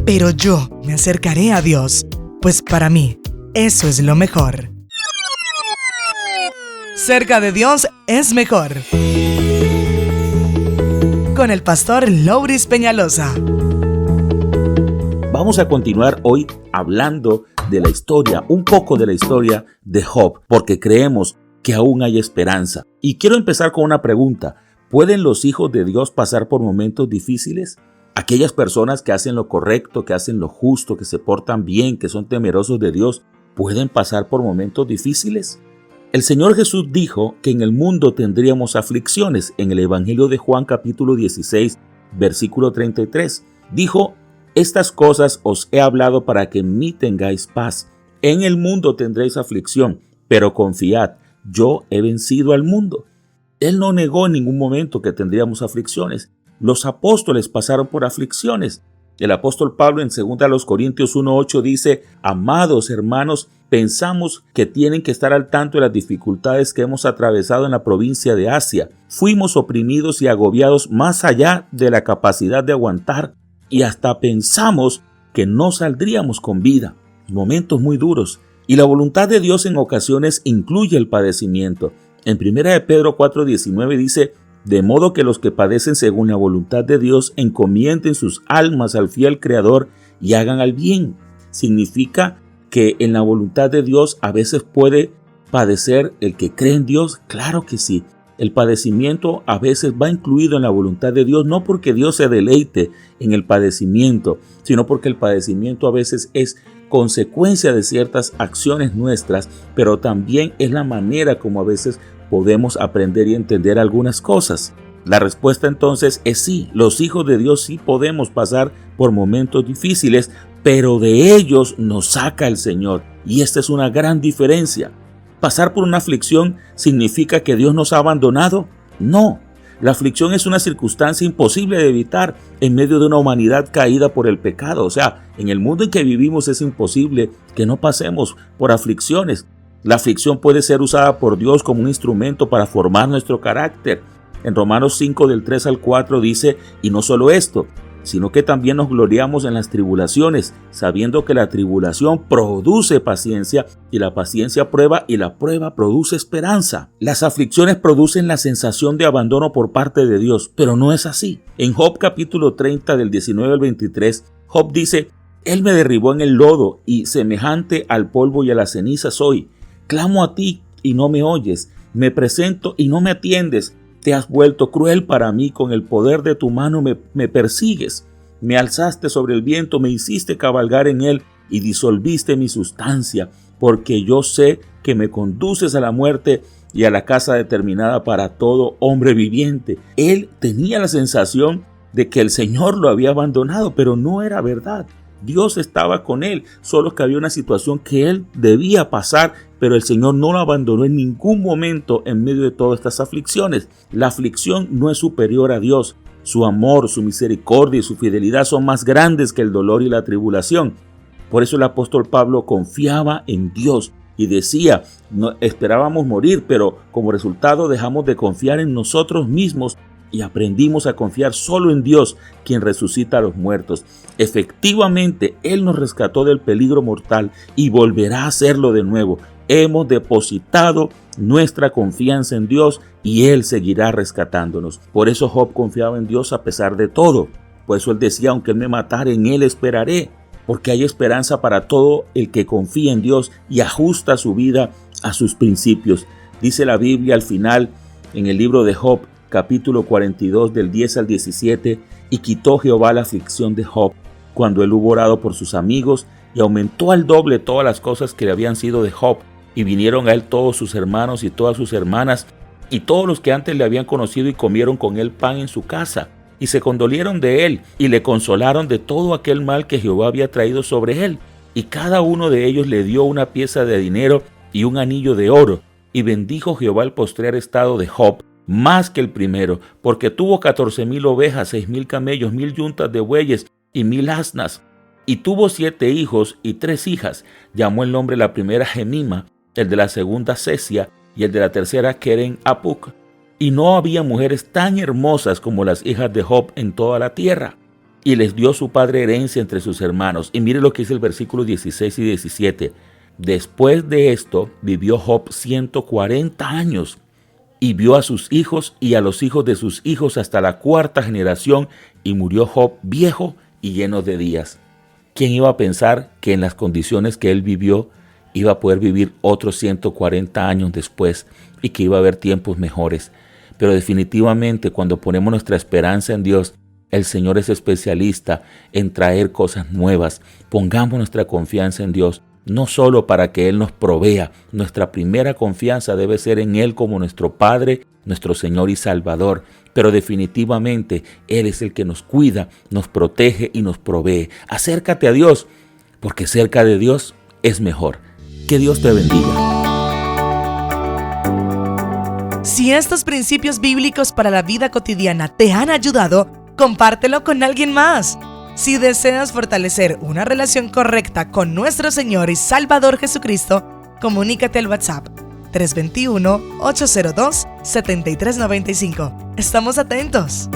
Pero yo me acercaré a Dios, pues para mí, eso es lo mejor. Cerca de Dios es mejor. Con el pastor Louris Peñalosa. Vamos a continuar hoy hablando de la historia, un poco de la historia de Job, porque creemos que aún hay esperanza. Y quiero empezar con una pregunta. ¿Pueden los hijos de Dios pasar por momentos difíciles? Aquellas personas que hacen lo correcto, que hacen lo justo, que se portan bien, que son temerosos de Dios, ¿pueden pasar por momentos difíciles? El Señor Jesús dijo que en el mundo tendríamos aflicciones. En el Evangelio de Juan capítulo 16, versículo 33, dijo: estas cosas os he hablado para que en mí tengáis paz. En el mundo tendréis aflicción, pero confiad, yo he vencido al mundo. Él no negó en ningún momento que tendríamos aflicciones. Los apóstoles pasaron por aflicciones. El apóstol Pablo en 2 Corintios 1:8 dice: amados hermanos, pensamos que tienen que estar al tanto de las dificultades que hemos atravesado en la provincia de Asia. Fuimos oprimidos y agobiados más allá de la capacidad de aguantar y hasta pensamos que no saldríamos con vida. Momentos muy duros. Y la voluntad de Dios en ocasiones incluye el padecimiento. En 1 de Pedro 4:19 dice: de modo que los que padecen según la voluntad de Dios encomienden sus almas al fiel Creador y hagan el bien. Significa que en la voluntad de Dios a veces puede padecer el que cree en Dios. Claro que sí. El padecimiento a veces va incluido en la voluntad de Dios, no porque Dios se deleite en el padecimiento, sino porque el padecimiento a veces es consecuencia de ciertas acciones nuestras, pero también es la manera como a veces podemos aprender y entender algunas cosas. La respuesta entonces es sí, los hijos de Dios sí podemos pasar por momentos difíciles, pero de ellos nos saca el Señor, y esta es una gran diferencia. ¿Pasar por una aflicción significa que Dios nos ha abandonado? No, la aflicción es una circunstancia imposible de evitar en medio de una humanidad caída por el pecado. O sea, en el mundo en que vivimos es imposible que no pasemos por aflicciones. La aflicción puede ser usada por Dios como un instrumento para formar nuestro carácter. En Romanos 5 del 3 al 4 dice: y no solo esto, sino que también nos gloriamos en las tribulaciones, sabiendo que la tribulación produce paciencia, y la paciencia prueba, y la prueba produce esperanza. Las aflicciones producen la sensación de abandono por parte de Dios, pero no es así. En Job capítulo 30 del 19 al 23, Job dice: Él me derribó en el lodo, y semejante al polvo y a la ceniza soy. Clamo a ti y no me oyes, me presento y no me atiendes. Te has vuelto cruel para mí, con el poder de tu mano me persigues. Me alzaste sobre el viento, me hiciste cabalgar en él y disolviste mi sustancia, porque yo sé que me conduces a la muerte y a la casa determinada para todo hombre viviente. Él tenía la sensación de que el Señor lo había abandonado, pero no era verdad. Dios estaba con él, solo que había una situación que él debía pasar, pero el Señor no lo abandonó en ningún momento en medio de todas estas aflicciones. La aflicción no es superior a Dios. Su amor, su misericordia y su fidelidad son más grandes que el dolor y la tribulación. Por eso el apóstol Pablo confiaba en Dios y decía: no esperábamos morir, pero como resultado dejamos de confiar en nosotros mismos y aprendimos a confiar solo en Dios, quien resucita a los muertos. Efectivamente, Él nos rescató del peligro mortal y volverá a hacerlo de nuevo. Hemos depositado nuestra confianza en Dios y Él seguirá rescatándonos. Por eso Job confiaba en Dios a pesar de todo. Por eso él decía: aunque Él me matare, en Él esperaré. Porque hay esperanza para todo el que confía en Dios y ajusta su vida a sus principios. Dice la Biblia al final, en el libro de Job, capítulo 42 del 10 al 17, y quitó Jehová la aflicción de Job cuando él hubo orado por sus amigos, y aumentó al doble todas las cosas que le habían sido de Job, y vinieron a él todos sus hermanos y todas sus hermanas, y todos los que antes le habían conocido, y comieron con él pan en su casa, y se condolieron de él, y le consolaron de todo aquel mal que Jehová había traído sobre él, y cada uno de ellos le dio una pieza de dinero y un anillo de oro, y bendijo Jehová el postrer estado de Job, más que el primero, porque tuvo 14,000 ovejas, 6,000 camellos, 1,000 yuntas de bueyes y 1,000 asnas. Y tuvo 7 hijos y 3 hijas. Llamó el nombre la primera Gemima, el de la segunda Cesia y el de la tercera Keren Apuc. Y no había mujeres tan hermosas como las hijas de Job en toda la tierra. y les dio su padre herencia entre sus hermanos. Y mire lo que dice el versículo 16 y 17. Después de esto vivió Job 140 años y vio a sus hijos y a los hijos de sus hijos hasta la cuarta generación, y murió Job viejo y lleno de días. ¿Quién iba a pensar que en las condiciones que él vivió iba a poder vivir otros 140 años después y que iba a haber tiempos mejores? Pero definitivamente cuando ponemos nuestra esperanza en Dios, el Señor es especialista en traer cosas nuevas. Pongamos nuestra confianza en Dios, no solo para que Él nos provea. Nuestra primera confianza debe ser en Él como nuestro Padre, nuestro Señor y Salvador. Pero definitivamente Él es el que nos cuida, nos protege y nos provee. Acércate a Dios, porque cerca de Dios es mejor. Que Dios te bendiga. Si estos principios bíblicos para la vida cotidiana te han ayudado, compártelo con alguien más. Si deseas fortalecer una relación correcta con nuestro Señor y Salvador Jesucristo, comunícate al WhatsApp 321-802-7395. Estamos atentos.